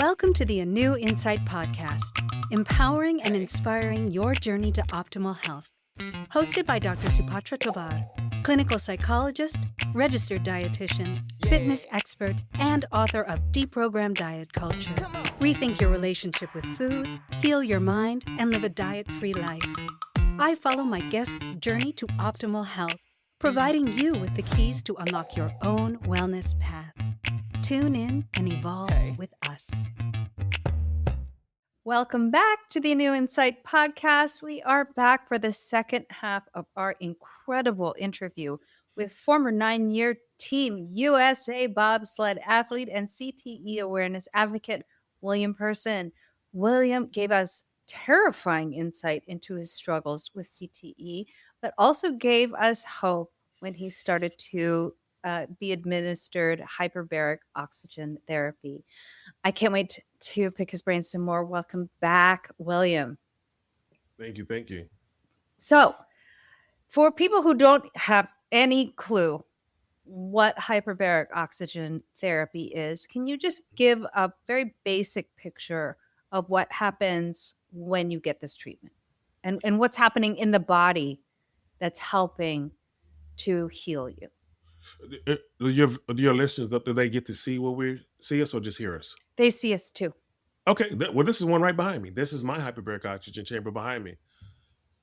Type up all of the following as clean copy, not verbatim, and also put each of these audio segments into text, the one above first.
Welcome to the A New Insight podcast, empowering and inspiring your journey to optimal health. Hosted by Dr. Supatra Tovar, clinical psychologist, registered dietitian, fitness expert, and author of Deprogram Diet Culture. Rethink your relationship with food, heal your mind, and live a diet-free life. I follow my guests' journey to optimal health, providing you with the keys to unlock your own wellness path. Tune in and evolve with us. Welcome back to the New Insight podcast. We are back for the second half of our incredible interview with former 9-year Team USA bobsled athlete and CTE awareness advocate, William Person. William gave us terrifying insight into his struggles with CTE, but also gave us hope when he started to be administered hyperbaric oxygen therapy. I can't wait to pick his brain some more. Welcome back, William. Thank you. Thank you. So, for people who don't have any clue what hyperbaric oxygen therapy is, can you just give a very basic picture of what happens when you get this treatment and what's happening in the body that's helping to heal you? Your listeners, do they get to see what we see us or just hear us? They see us too. Okay. Well, this is one right behind me. This is my hyperbaric oxygen chamber behind me.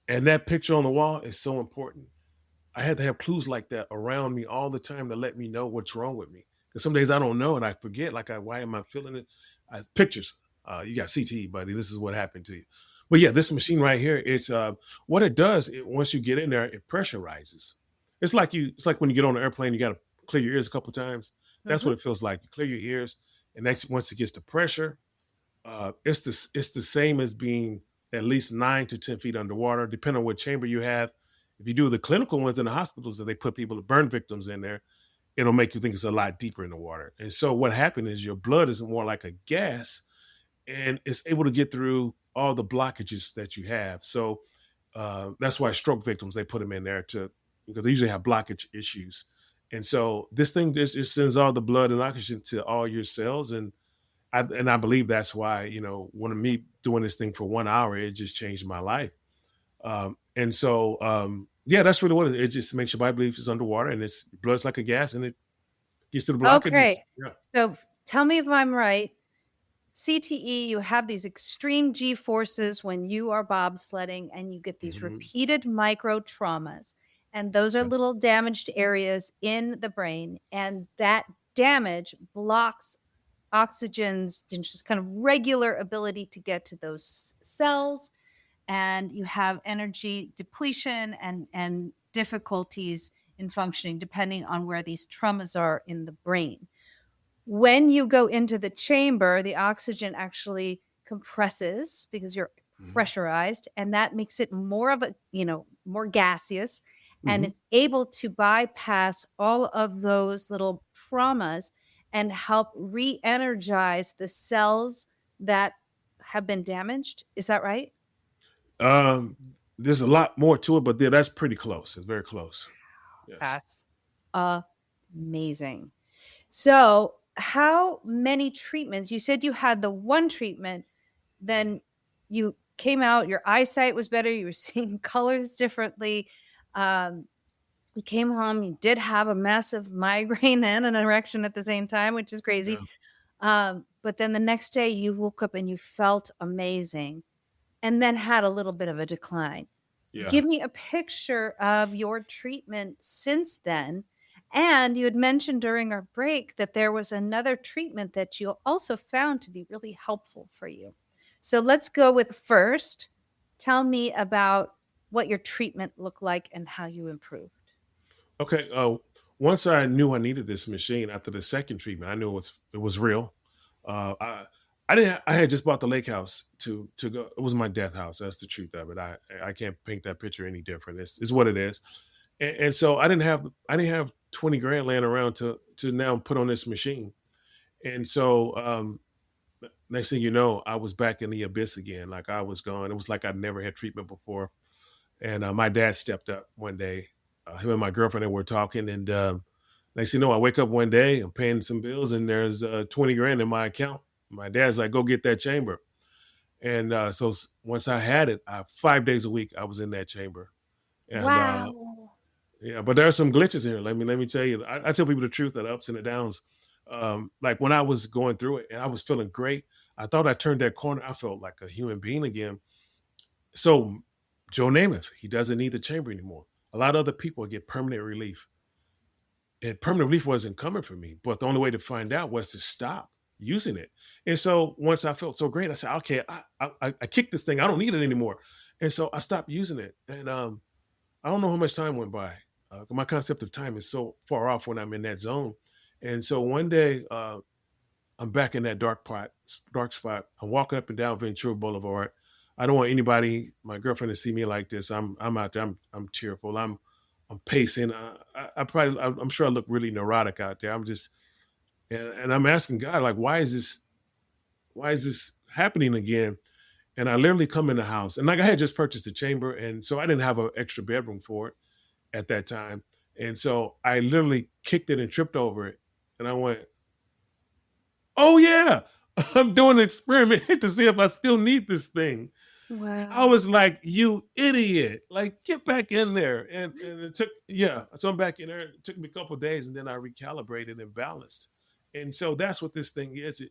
And that picture on the wall is so important. I had to have clues like that around me all the time to let me know what's wrong with me. Because some days I don't know and I forget, why am I feeling it? Pictures. You got CTE, buddy. This is what happened to you. But yeah, this machine right here, it's what it does, once you get in there, it pressurizes. It's like when you get on an airplane, you got to clear your ears a couple of times. That's what it feels like. You clear your ears, and once it gets to pressure, it's the same as being at least 9 to 10 feet underwater, depending on what chamber you have. If you do the clinical ones in the hospitals that they put people, burn victims in there, it'll make you think it's a lot deeper in the water. And so what happened is your blood is more like a gas, and it's able to get through all the blockages that you have. So that's why stroke victims, they put them in there because they usually have blockage issues. And so this thing just sends all the blood and oxygen to all your cells. And I believe that's why, when me doing this thing for 1 hour, it just changed my life. And so, that's really what it is. It just makes your body believe it's underwater, and it's blood's like a gas, and it gets to the blockages. Okay. Yeah. So tell me if I'm right. CTE, you have these extreme G forces when you are bobsledding, and you get these repeated micro traumas. And those are little damaged areas in the brain. And that damage blocks oxygen's just kind of regular ability to get to those cells. And you have energy depletion and difficulties in functioning depending on where these traumas are in the brain. When you go into the chamber, the oxygen actually compresses because you're pressurized, and that makes it more of a, more gaseous, and it's able to bypass all of those little traumas and help re-energize the cells that have been damaged. Is that right? There's a lot more to it, but that's pretty close. It's very close. Yes. That's amazing. So how many treatments? You said you had the one treatment, then you came out, your eyesight was better, you were seeing colors differently. You came home, you did have a massive migraine and an erection at the same time, which is crazy. Yeah. But then the next day you woke up and you felt amazing, and then had a little bit of a decline. Yeah. Give me a picture of your treatment since then. And you had mentioned during our break that there was another treatment that you also found to be really helpful for you. So let's go with first. Tell me about what your treatment looked like and how you improved. Okay. Once I knew I needed this machine after the second treatment, I knew it was real. I had just bought the lake house to go. It was my death house. That's the truth of it. I can't paint that picture any different. It's what it is. And so I didn't have 20 grand laying around to now put on this machine. And so next thing you know, I was back in the abyss again. Like I was gone. It was like I'd never had treatment before. And my dad stepped up one day. Him and my girlfriend were talking, and next thing you know, I wake up one day, I'm paying some bills, and there's 20 grand in my account. my dad's like, go get that chamber. And so once I had it, 5 days a week I was in that chamber. And Wow. yeah, but there are some glitches here. Let me tell you. I tell people the truth, the ups and the downs. Like when I was going through it and I was feeling great, I thought I turned that corner. I felt like a human being again. So Joe Namath, he doesn't need the chamber anymore. A lot of other people get permanent relief. And permanent relief wasn't coming for me, but the only way to find out was to stop using it. And so once I felt so great, I said, okay, I kicked this thing. I don't need it anymore. And so I stopped using it. And I don't know how much time went by. My concept of time is so far off when I'm in that zone. And so one day, I'm back in that dark spot. I'm walking up and down Ventura Boulevard. I don't want anybody, my girlfriend, to see me like this. I'm out there. I'm tearful. I'm pacing. I'm sure I look really neurotic out there. I'm just, and I'm asking God, like, why is this happening again? And I literally come in the house, and like I had just purchased a chamber, and so I didn't have an extra bedroom for it at that time. And so I literally kicked it and tripped over it. And I went, oh yeah, I'm doing an experiment to see if I still need this thing. I Wow. was like, you idiot, like get back in there. And it took, yeah. So I'm back in there. It took me a couple of days and then I recalibrated and balanced. And so that's what this thing is.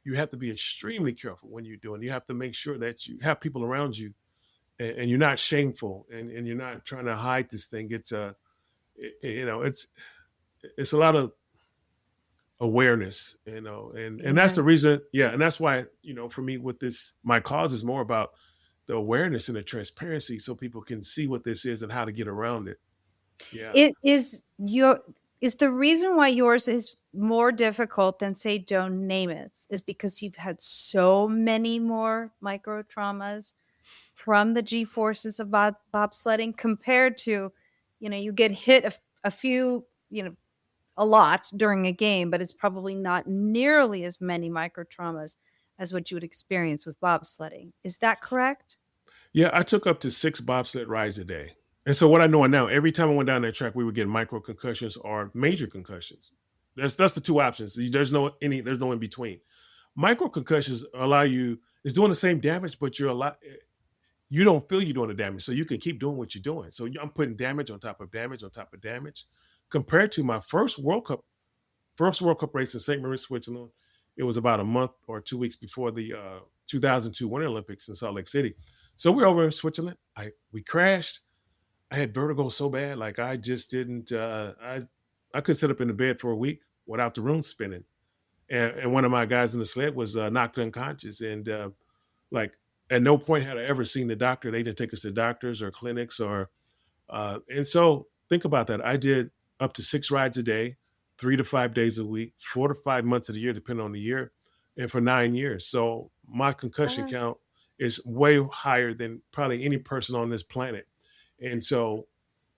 You have to be extremely careful when you're doing. You have to make sure that you have people around you and you're not shameful and you're not trying to hide this thing. It's a lot of awareness, and that's Yeah. the reason. Yeah. And that's why, for me with this, my cause is more about the awareness and the transparency so people can see what this is and how to get around it. Yeah. It is the reason why yours is more difficult than say Joe Namath's is because you've had so many more micro traumas from the G forces of bobsledding compared to, you get hit a few, a lot during a game, but it's probably not nearly as many micro traumas as what you would experience with bobsledding. Is that correct? Yeah, I took up to 6 bobsled rides a day. And so what I know now, every time I went down that track, we would get micro concussions or major concussions. That's the two options. There's no in between. Micro concussions allow you, it's doing the same damage, but you don't feel you're doing the damage. So you can keep doing what you're doing. So I'm putting damage on top of damage on top of damage. Compared to my first World Cup race in St. Marie, Switzerland, it was about a month or 2 weeks before the 2002 Winter Olympics in Salt Lake City. So we're over in Switzerland. We crashed. I had vertigo so bad, like I just didn't. I could sit up in the bed for a week without the room spinning. And one of my guys in the sled was knocked unconscious, and like at no point had I ever seen the doctor. They didn't take us to doctors or clinics and so think about that. I did up to 6 rides a day, 3 to 5 days a week, 4 to 5 months of the year, depending on the year, and for 9 years. So my concussion Uh, count is way higher than probably any person on this planet. And so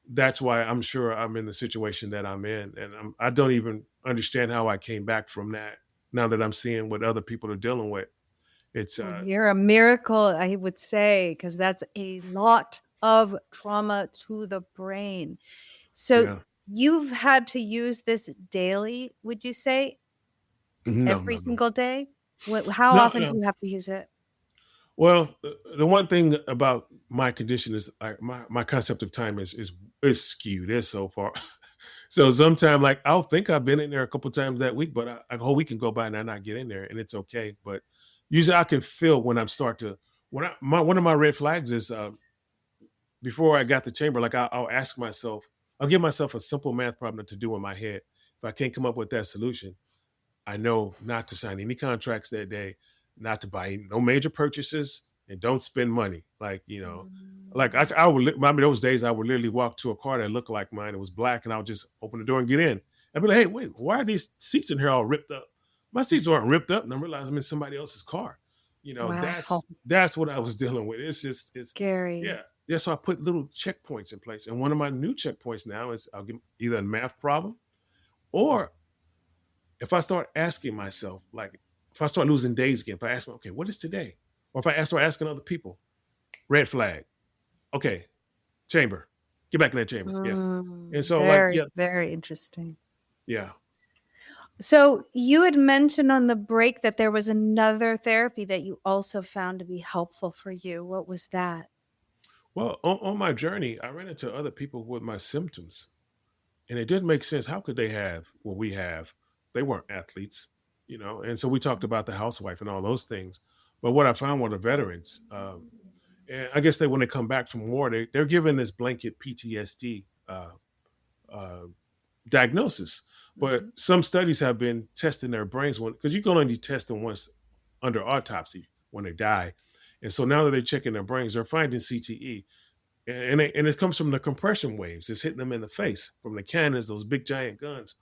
that's why I'm sure I'm in the situation that I'm in. And I don't even understand how I came back from that now that I'm seeing what other people are dealing with. It's, well, you're a miracle, I would say, because that's a lot of trauma to the brain. So yeah. you've had to use this daily, would you say? No, Every no, no. single day? How No, often do no. you have to use it? Well, the one thing about my condition is my concept of time is skewed. It's so far. So sometimes, like I'll think I've been in there a couple times that week, but a whole week can go by and I not get in there, and it's okay. But usually, I can feel when I'm start to when one of my red flags is before I got the chamber. Like I'll ask myself, I'll give myself a simple math problem to do in my head. If I can't come up with that solution, I know not to sign any contracts that day, not to buy no major purchases, and don't spend money. Like Mm. I would. I mean, those days I would literally walk to a car that looked like mine. It was black, and I would just open the door and get in. I'd be like, "Hey, wait, why are these seats in here all ripped up? My seats aren't ripped up." And I realized I'm in somebody else's car. Wow. That's what I was dealing with. It's Scary. yeah. Yeah, so I put little checkpoints in place. And one of my new checkpoints now is I'll get either a math problem or if I start asking myself, like if I start losing days again, if I ask me, okay, what is today? Or if I start asking other people, red flag. Okay, chamber. Get back in that chamber. Yeah. And so like, Very, yeah, very interesting. yeah. So you had mentioned on the break that there was another therapy that you also found to be helpful for you. What was that? Well, on my journey, I ran into other people with my symptoms, and it didn't make sense. How could they have what we have? They weren't athletes, you know. And so we talked about the housewife and all those things. But what I found were the veterans. And I guess they, when they come back from war, they're given this blanket PTSD uh, diagnosis. But Mhm. some studies have been testing their brains because you can only test them once under autopsy when they die. And so now that they're checking their brains, they're finding CTE. And it comes from the compression waves. It's hitting them in the face from the cannons, those big giant guns.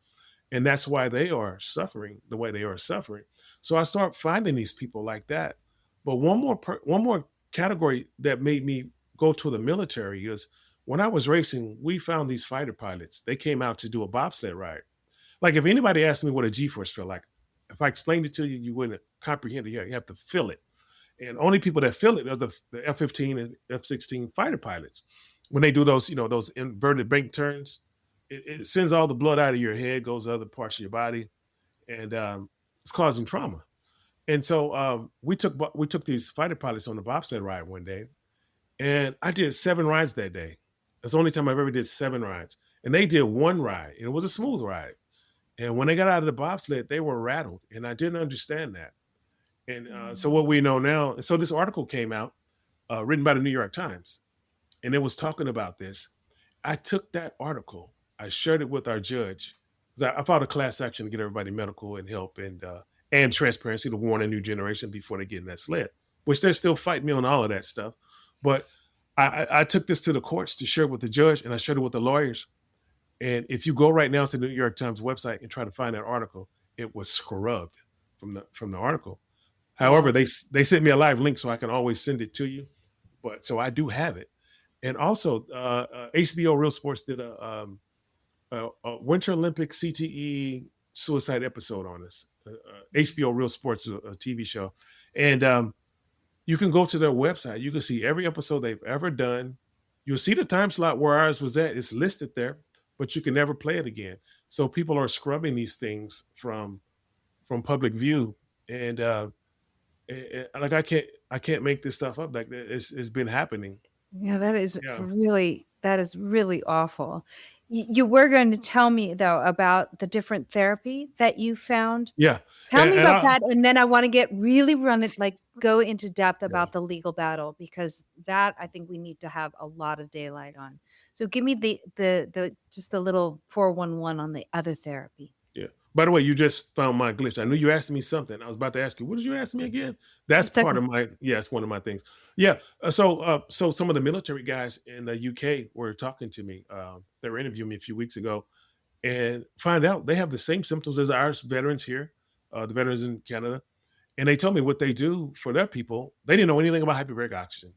And that's why they are suffering the way they are suffering. So I start finding these people like that. But one more category that made me go to the military is when I was racing, we found these fighter pilots. They came out to do a bobsled ride. Like if anybody asked me what a G-force felt like, if I explained it to you, you wouldn't comprehend it. Yeah, you have to feel it. And only people that feel it are the F-15 and F-16 fighter pilots. When they do those, you know, those inverted bank turns, it sends all the blood out of your head, goes to other parts of your body, and it's causing trauma. And so we took these fighter pilots on the bobsled ride one day, and I did 7 rides that day. That's the only time I've ever did 7 rides, and they did 1 ride, and it was a smooth ride. And when they got out of the bobsled, they were rattled, and I didn't understand that. And so Mm. what we know now, so this article came out, written by the New York Times, and it was talking about this. I took that article, I shared it with our judge. 'Cause I filed a class action to get everybody medical and help and transparency to warn a new generation before they get in that sled, which they're still fighting me on all of that stuff. But I took this to the courts to share it with the judge, and I shared it with the lawyers. And if you go right now to the New York Times website and try to find that article, it was scrubbed from the article. However, Wow. they sent me a live link, so I can always send it to you. But so I do have it. And also, HBO Real Sports did a Winter Olympic CTE suicide episode on this. HBO Real Sports, a TV show, and you can go to their website. You can see every episode they've ever done. You'll see the time slot where ours was at. It's listed there, but you can never play it again. So people are scrubbing these things from public view, and like I can't make this stuff up. Like it's been happening. Yeah, Yeah, that is really awful. You were going to tell me though about the different therapy that you found. yeah, Tell me and about I that, and then I want to get really run it like go into depth yeah. about the legal battle because that I think we need to have a lot of daylight on. So give me the just a little 411 on the other therapy. Yeah. By the way, you just found my glitch. I knew you asked me something. I was about to ask you, what did you ask me again? That's It's okay. part of my, yeah, it's one of my things. Yeah. So some of the military guys in the UK were talking to me. They were interviewing me a few weeks ago and find out they have the same symptoms as our veterans here, the veterans in Canada. And they told me what they do for their people. They didn't know anything about hyperbaric oxygen.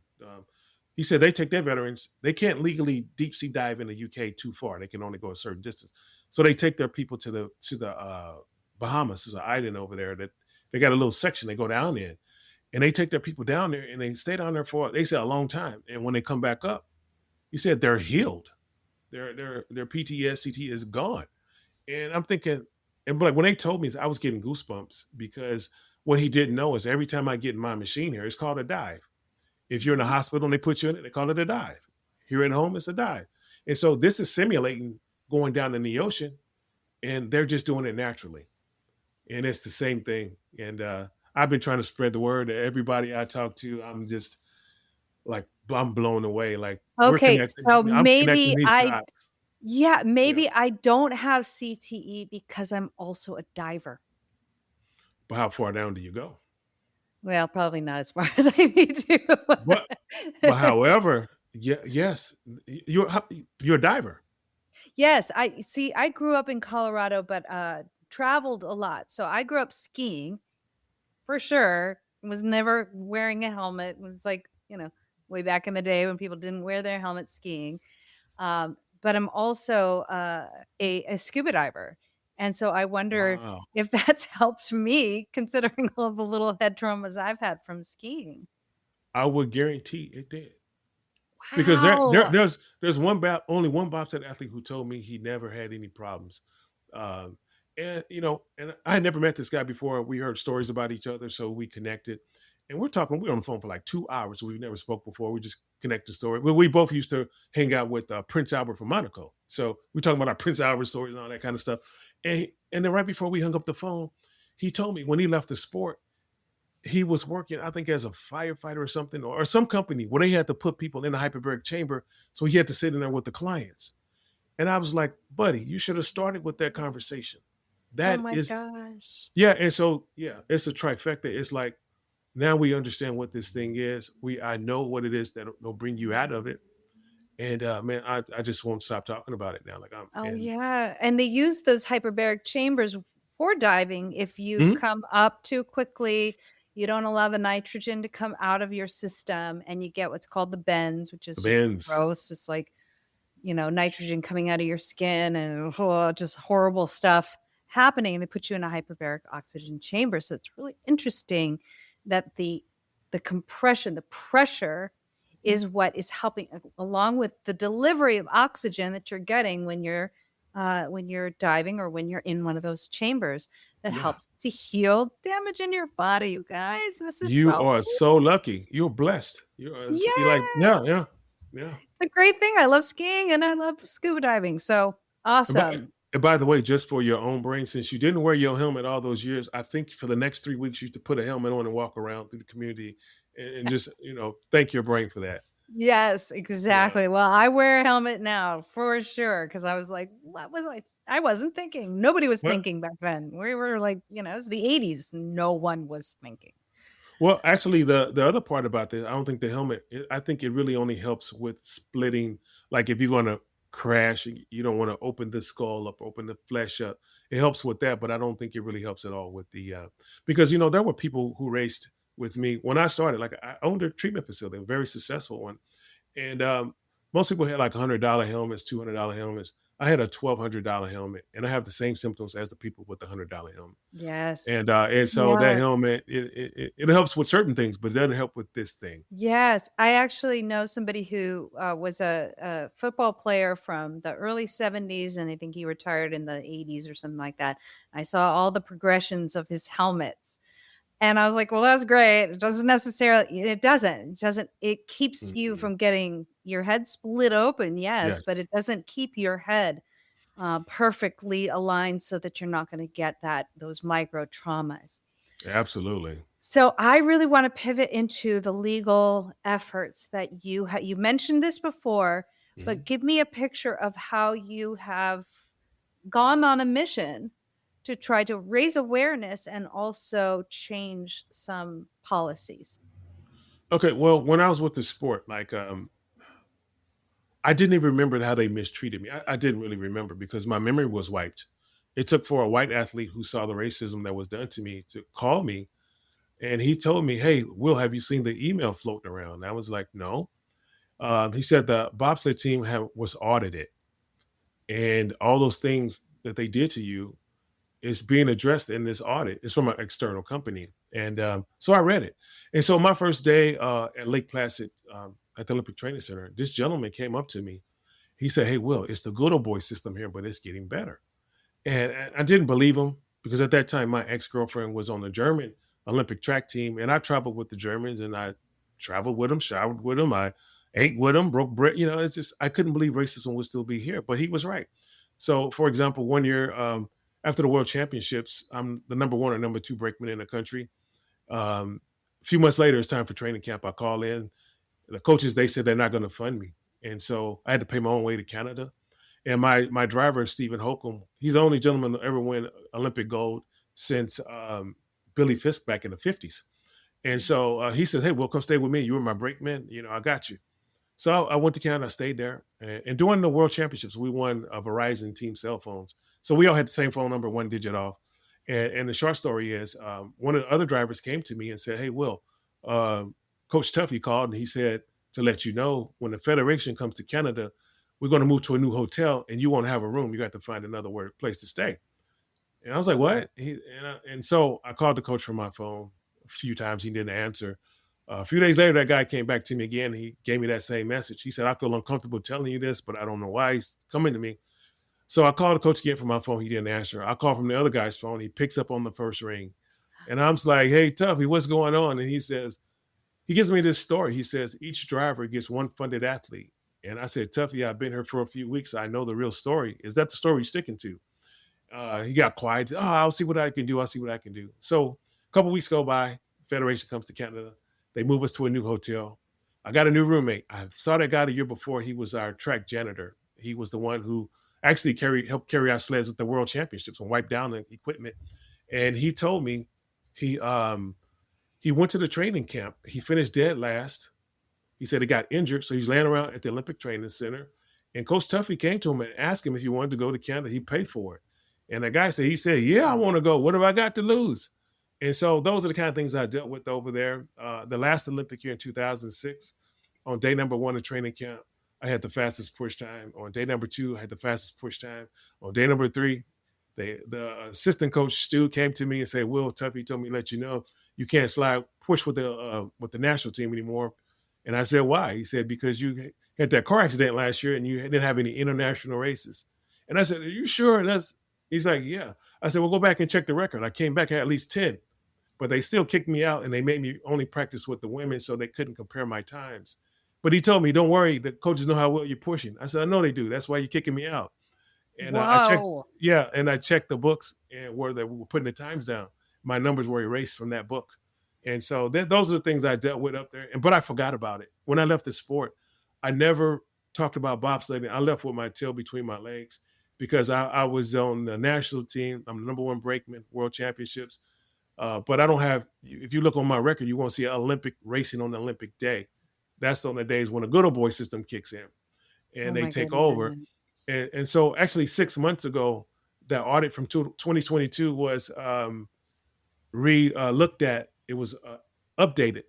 He said they take their veterans. They can't legally deep sea dive in the UK too far. They can only go a certain distance. So they take their people to the Bahamas. There's an island over there that they got a little section they go down in, and they take their people down there and they stay down there for they said a long time. And when they come back up, he said they're healed. Their PTSD is gone. And I'm thinking, and like when they told me, I was getting goosebumps because what he didn't know is every time I get in my machine here, it's called a dive. If you're in a hospital and they put you in it, they call it a dive. Here at home, it's a dive. And so this is simulating going down in the ocean, and they're just doing it naturally. And it's the same thing. And I've been trying to spread the word to everybody I talk to. I'm just like I'm blown away. Like we're Okay, connected. so I'm connecting maybe these I dots. yeah, Yeah. maybe I don't have CTE because I'm also a diver. But how far down do you go? Well, probably not as far as I need But but to. however, yeah, yes, you're you're a diver. Yes, I see, I grew up in Colorado, but, traveled a lot. So I grew up skiing for sure, was never wearing a helmet, was like, way back in the day when people didn't wear their helmets skiing. But I'm also, a scuba diver, and so I wonder Wow. if that's helped me considering all the little head traumas I've had from skiing. I would guarantee it did. Because Wow. there's only one bobsled athlete who told me he never had any problems. Um, And and I had never met this guy before. We heard stories about each other, so we connected. And we're talking. We were on the phone for like 2 hours. So we've never spoke before. We just connected story. We both used to hang out with Prince Albert from Monaco. So we're talking about our Prince Albert stories and all that kind of stuff. And then right before we hung up the phone, he told me when he left the sport, he was working, I think, as a firefighter or something, or some company where they had to put people in a hyperbaric chamber. So he had to sit in there with the clients. And I was like, buddy, you should have started with that conversation. Oh That my is, gosh. yeah. And so, yeah, it's a trifecta. It's like, now we understand what this thing is. I know what it is that'll bring you out of it. And man, I just won't stop talking about it now. Like Oh, and yeah, and they use those hyperbaric chambers for diving. If you Mhm. come up too quickly, you don't allow the nitrogen to come out of your system, and you get what's called the bends, which The is just bends. gross. It's like, nitrogen coming out of your skin and just horrible stuff happening. And they put you in a hyperbaric oxygen chamber. So it's really interesting that the compression, the pressure is what is helping along with the delivery of oxygen that you're getting when you're diving or when you're in one of those chambers that Yeah. helps to heal damage in your body, you guys. This is You so are so lucky. You're blessed. You're like, yeah. yeah, yeah, yeah. It's a great thing. I love skiing and I love scuba diving. So And by, awesome. and by the way, just for your own brain, since you didn't wear your helmet all those years, I think for the next 3 weeks you should put a helmet on and walk around through the community and just, thank your brain for that. Yes, Yeah. exactly. Well, I wear a helmet now for sure because I was like, what was I wasn't thinking. Nobody was Well, thinking back then. We were like, it was the 80s. No one was thinking. well, actually, the other part about this, I don't think the helmet. I think it really only helps with splitting. Like if you're going to crash, you don't want to open the skull up, open the flesh up. It helps with that, but I don't think it really helps at all with the because there were people who raced with me when I started. Like I owned a treatment facility, a very successful one, and most people had like $100 helmets, $200 helmets. I had a $1,200 helmet, and I have the same symptoms as the people with the $100 helmet. Yes. And so that Yes. helmet it helps with certain things, but it doesn't help with this thing. Yes, I actually know somebody who was a football player from the early 70s, and I think he retired in the 80s or something like that. I saw all the progressions of his helmets. And I was like, well, that's great. It keeps you Mm-mm. from getting your head split open, yes, Yes, but it doesn't keep your head perfectly aligned so that you're not going to get those micro traumas. absolutely. So I really want to pivot into the legal efforts that you mentioned this before, Mhm. but give me a picture of how you have gone on a mission to try to raise awareness and also change some policies. Okay, well, when I was with the sport, like I didn't even remember how they mistreated me. I didn't really remember because my memory was wiped. It took for a white athlete who saw the racism that was done to me to call me, and he told me, "Hey, Will, have you seen the email floating around?" And I was like, "No." He said the bobsled team was audited, and all those things that they did to you is being addressed in this audit. It's from an external company. And so I read it. And so my first day at Lake Placid at the Olympic Training Center, this gentleman came up to me. He said, "Hey, Will, it's the good old boy system here, but it's getting better." And I didn't believe him because at that time, my ex girlfriend was on the German Olympic track team. And I traveled with the Germans and I traveled with them, showered with them. I ate with them, broke bread. It's just, I couldn't believe racism would still be here, but he was right. So, for example, one year after the World Championships, I'm the number one or number two brakeman in the country. A few months later, it's time for training camp. I call in. The coaches, they said they're not going to fund me. And so I had to pay my own way to Canada. And my driver, Stephen Holcomb, he's the only gentleman to ever win Olympic gold since Billy Fisk back in the 50s. And so he says, "Hey, well, come stay with me. You were my brakeman. I got you." So I went to Canada, I stayed there. And during the World Championships, we won Verizon team cell phones. So we all had the same phone number, one digit off. And the short story is one of the other drivers came to me and said, "Hey, Will, Coach Tuffy called and he said to let you know when the Federation comes to Canada, we're going to move to a new hotel and you won't have a room. You got to find another place to stay." And I was like, "What?" And so I called the coach from my phone a few times. He didn't answer. A few days later, that guy came back to me again. He gave me that same message. He said, "I feel uncomfortable telling you this, but I don't know why he's coming to me." So I called the coach again from my phone. He didn't answer. I called from the other guy's phone. He picks up on the first ring. And I'm just like, hey, Tuffy, what's going on? And he says, he gives me this story. He says, each driver gets one funded athlete. And I said, Tuffy, I've been here for a few weeks. I know the real story. Is that the story you're sticking to? He got quiet. Oh, I'll see what I can do. I'll see what I can do. So a couple weeks go by. Federation comes to Canada. They move us to a new hotel. I got a new roommate. I saw that guy the year before. He was our track janitor. He was the one who actually helped carry our sleds at the World Championships and wipe down the equipment. And he told me he went to the training camp. He finished dead last. He said he got injured, so he's laying around at the Olympic Training Center. And Coach Tuffy came to him and asked him if he wanted to go to Canada. He paid for it. And the guy said, yeah, I want to go. What have I got to lose? And so those are the kind of things I dealt with over there. The last Olympic year in 2006, on day number 1 of training camp, I had the fastest push time. On day number 2, I had the fastest push time. On day number 3, the assistant coach, Stu, came to me and said, Will, Tuffy told me to let you know you can't push with the national team anymore. And I said, why? He said, because you had that car accident last year and you didn't have any international races. And I said, are you sure? He's like, yeah. I said, well, go back and check the record. I came back at least 10, but they still kicked me out and they made me only practice with the women so they couldn't compare my times. But he told me, don't worry, the coaches know how well you're pushing. I said, I know they do. That's why you're kicking me out. And I checked the books and where they were putting the times down. My numbers were erased from that book. And so those are the things I dealt with up there. But I forgot about it. When I left the sport, I never talked about bobsledding. I left with my tail between my legs because I was on the national team. I'm the number 1 brakeman, world championships. But I don't have, if you look on my record, you won't see Olympic racing on the Olympic day. That's on the days when the good old boy system kicks in and they take over. And so actually 6 months ago, that audit from 2022 was looked at. It was updated.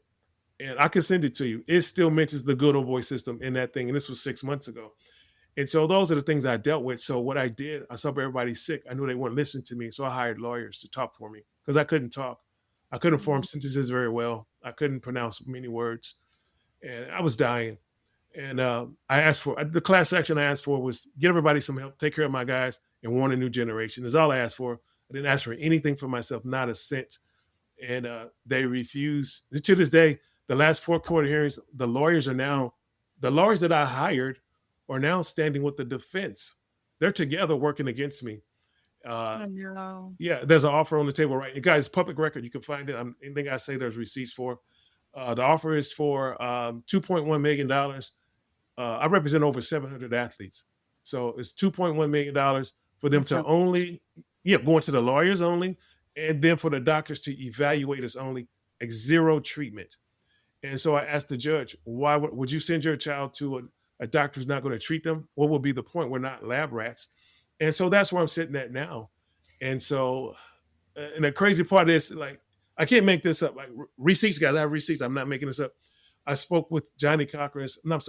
And I can send it to you. It still mentions the good old boy system in that thing. And this was 6 months ago. And so those are the things I dealt with. So what I did, I saw everybody sick. I knew they wouldn't listen to me. So I hired lawyers to talk for me because I couldn't talk. I couldn't form sentences very well. I couldn't pronounce many words. And I was dying. And I asked for, the class action I asked for was get everybody some help, take care of my guys, and warn a new generation. That's all I asked for. I didn't ask for anything for myself, not a cent. And they refused. To this day, the last 4 court hearings, the lawyers that I hired are now standing with the defense. They're together working against me. No. Yeah, there's an offer on the table, right? Guys, public record, you can find it. Anything I say, there's receipts for. The offer is for $2.1 million. I represent over 700 athletes. So it's $2.1 million for them to only, going to the lawyers only, and then for the doctors to evaluate us only, like 0 treatment. And so I asked the judge, why would you send your child to a doctor who's not going to treat them? What will be the point? We're not lab rats. And so that's where I'm sitting at now. And so, and the crazy part is, like, I can't make this up. Like, receipts, guys, I have receipts. I'm not making this up. I spoke with Johnny Cochran's, not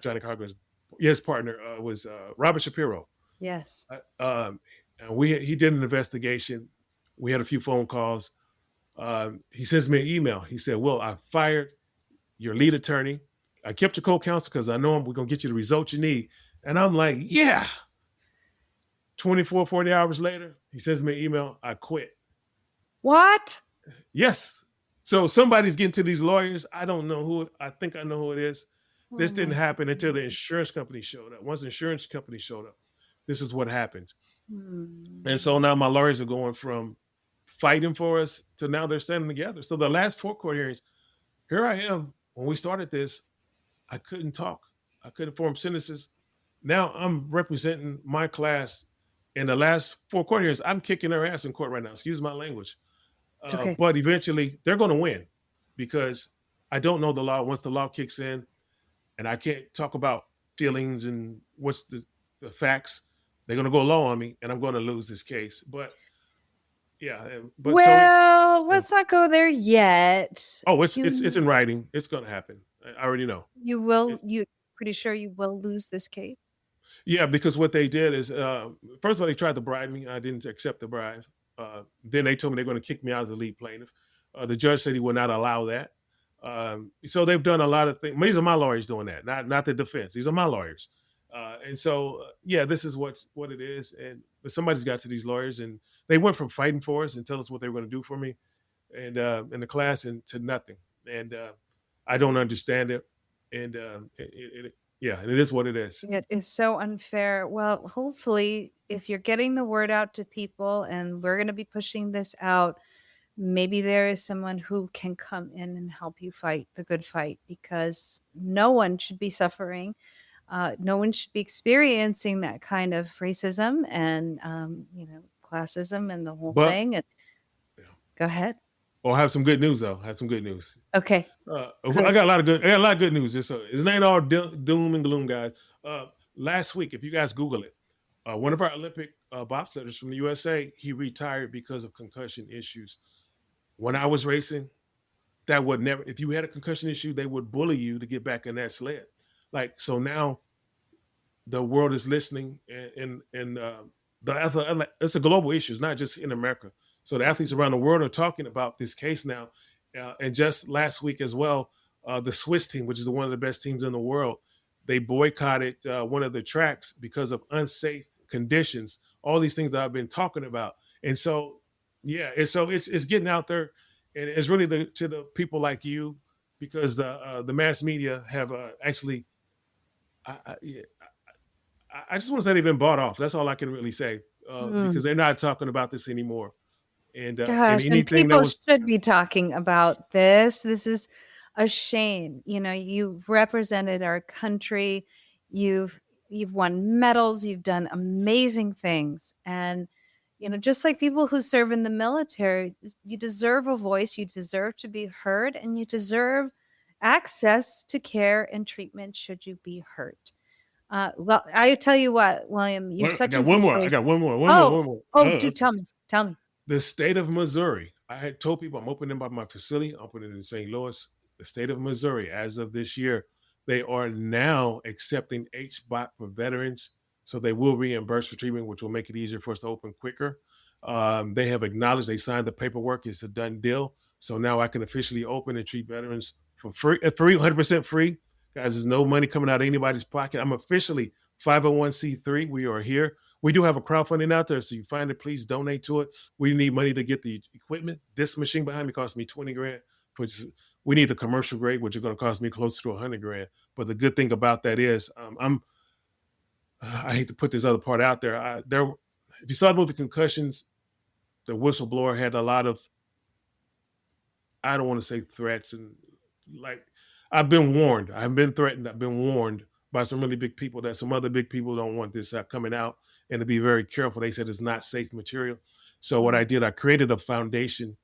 Johnny Cochran's, his partner was Robert Shapiro. Yes. And he did an investigation. We had a few phone calls. He sends me an email. He said, Will, I fired your lead attorney. I kept your co-counsel because I know we're going to get you the results you need. And I'm like, yeah. 40 hours later, he sends me an email. I quit. What? Yes. So somebody's getting to these lawyers. I don't know who. I think I know who it is. This didn't happen until the insurance company showed up. Once the insurance company showed up, this is what happened. And so now my lawyers are going from fighting for us to now they're standing together. So the last 4 court hearings, here I am. When we started this, I couldn't talk. I couldn't form sentences. Now I'm representing my class. In the last 4 court hearings, I'm kicking their ass in court right now. Excuse my language. Okay. But eventually they're going to win because I don't know the law. Once the law kicks in and I can't talk about feelings and what's the facts, they're going to go low on me and I'm going to lose this case. But yeah. But let's not go there yet. Oh, it's in writing. It's going to happen. I already know. You will. You pretty sure you will lose this case? Yeah, because what they did is, first of all, they tried to bribe me. I didn't accept the bribe. Then they told me they're going to kick me out as the lead plaintiff. The judge said he would not allow that. So they've done a lot of things. These are my lawyers doing that, not the defense. These are my lawyers. And so, yeah, this is what it is. And but somebody's got to these lawyers, and they went from fighting for us and tell us what they were going to do for me, and in the class, and to nothing. And I don't understand it. And yeah, and it is what it is. It is so unfair. Well, hopefully, if you're getting the word out to people and we're going to be pushing this out, maybe there is someone who can come in and help you fight the good fight because no one should be suffering. No one should be experiencing that kind of racism and, classism and the whole But thing. And yeah. go ahead. Well, I have some good news though. I have some good news. Okay. I got a lot of good. I got a lot of good news. Just so it's not all doom and gloom, guys. Last week, if you guys Google it, one of our Olympic bobsledders from the USA, he retired because of concussion issues. When I was racing, that would never. If you had a concussion issue, they would bully you to get back in that sled. Like so now, the world is listening, and it's a global issue. It's not just in America. So the athletes around the world are talking about this case now. And just last week as well, the Swiss team, which is one of the best teams in the world, they boycotted one of the tracks because of unsafe conditions. All these things that I've been talking about, and so yeah, and so it's getting out there, and it's really to the people like you, because the mass media have actually. Yeah, I just want to say they've been bought off. That's all I can really say, Mm. because they're not talking about this anymore. And Gosh, and anything that people was should be talking about this. This is a shame. You've represented our country. You've won medals, you've done amazing things. And just like people who serve in the military, you deserve a voice, you deserve to be heard, and you deserve access to care and treatment should you be hurt. Well, I tell you what, William, you're I such got an one more. I got inspiration. one more. One more. Oh, One more. oh, do Okay. tell me. Tell me. The state of Missouri. I had told people I'm opening up my facility. I'm opening it in St. Louis. The state of Missouri, as of this year, they are now accepting HBOT for veterans. So they will reimburse for treatment, which will make it easier for us to open quicker. They have acknowledged they signed the paperwork. It's a done deal. So now I can officially open and treat veterans for free, 100% free. Guys, there's no money coming out of anybody's pocket. I'm officially 501c3. We are here. We do have a crowdfunding out there, so you find it, please donate to it. We need money to get the equipment. This machine behind me cost me 20 grand, which we need the commercial grade, which is going to cost me close to 100 grand. But the good thing about that is, I hate to put this other part out there. If you saw the movie Concussions, the whistleblower had a lot of, I don't want to say threats, and like I've been warned. I've been threatened. I've been warned by some really big people that some other big people don't want this coming out, and to be very careful. They said it's not safe material. So what I did, I created a foundation,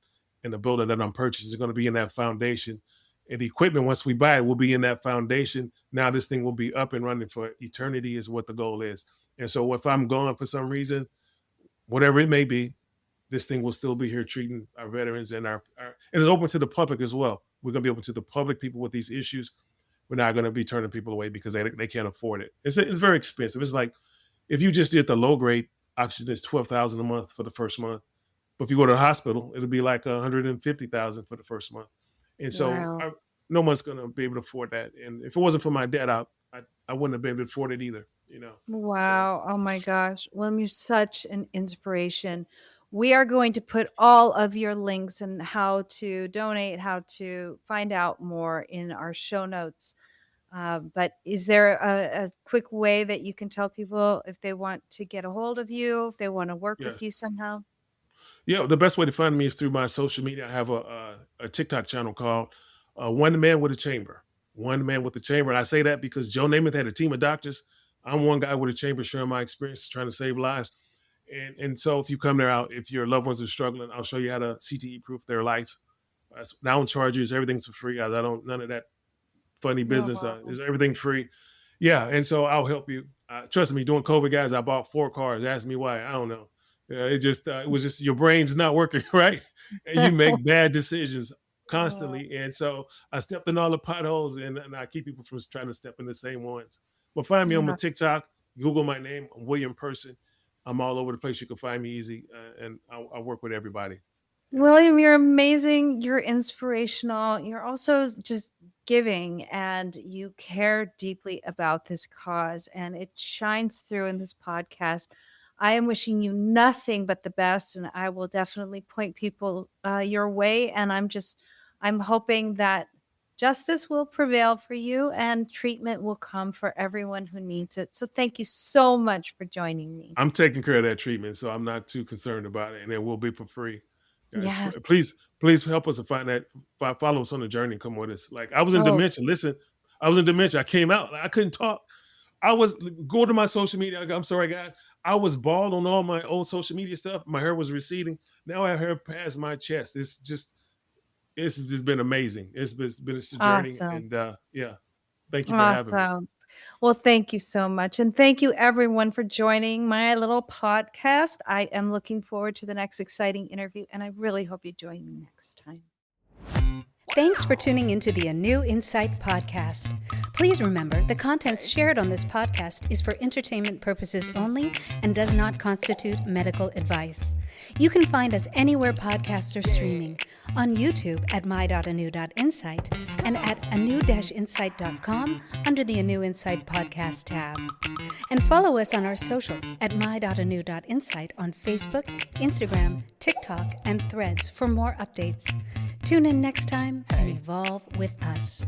and the building that I'm purchasing is going to be in that foundation. And the equipment, once we buy it, will be in that foundation. Now this thing will be up and running for eternity is what the goal is. And so if I'm gone for some reason, whatever it may be, this thing will still be here treating our veterans, and it is open to the public as well. We're going to be open to the public, people with these issues. We're not going to be turning people away because they can't afford it. It's very expensive. It's like if you just did the low grade oxygen, it's 12,000 a month for the first month. But if you go to the hospital, it'll be like 150,000 for the first month. And so Wow. no one's going to be able to afford that. And if it wasn't for my dad, I wouldn't have been able to afford it either. So Wow. Oh my gosh. William, you're such an inspiration. We are going to put all of your links and how to donate, how to find out more in our show notes. But is there a quick way that you can tell people if they want to get a hold of you, if they want to work with yes, you somehow? yeah. The best way to find me is through my social media. I have a TikTok channel called One Man with a Chamber. One Man with a Chamber. And I say that because Joe Namath had a team of doctors. I'm one guy with a chamber sharing my experience trying to save lives. And so if you come there out, if your loved ones are struggling, I'll show you how to CTE proof their life. I don't charge you. Everything's for free. I don't none of that funny Oh, business. wow. Is everything free? Yeah, and so I'll help you. Trust me, during COVID, guys, I bought 4 cars. Ask me why. I don't know. It was just your brain's not working right, and you make bad decisions Oh, constantly. And so I stepped in all the potholes, and I keep people from trying to step in the same ones. But find me on my yeah. TikTok. Google my name. I'm William Person. I'm all over the place. You can find me easy, and I work with everybody. Yeah. William, you're amazing. You're inspirational. You're also just giving and you care deeply about this cause, and it shines through in this podcast. I am wishing you nothing but the best, and I will definitely point people your way. And I'm hoping that justice will prevail for you and treatment will come for everyone who needs it. So thank you so much for joining me. I'm taking care of that treatment, so I'm not too concerned about it, and it will be for free. Guys, Yes. please help us to find that. Follow us on the journey. Come with us. Like I was in Oh, dementia. Listen, I was in dementia. I came out. I couldn't talk. I was go to my social media. I'm sorry, guys. I was bald on all my old social media stuff. My hair was receding. Now I have hair past my chest. It's just been amazing. It's been a journey, awesome. and yeah, thank you for having me. Awesome. Well, thank you so much. And thank you, everyone, for joining my little podcast. I am looking forward to the next exciting interview, and I really hope you join me next time. Thanks for tuning into the A New Insight podcast. Please remember the contents shared on this podcast is for entertainment purposes only and does not constitute medical advice. You can find us anywhere podcasts are streaming, on YouTube at my.anu.insight and at anu-insight.com under the A New Insight podcast tab. And follow us on our socials at my.anu.insight on Facebook, Instagram, TikTok, and Threads for more updates. Tune in next time and evolve with us.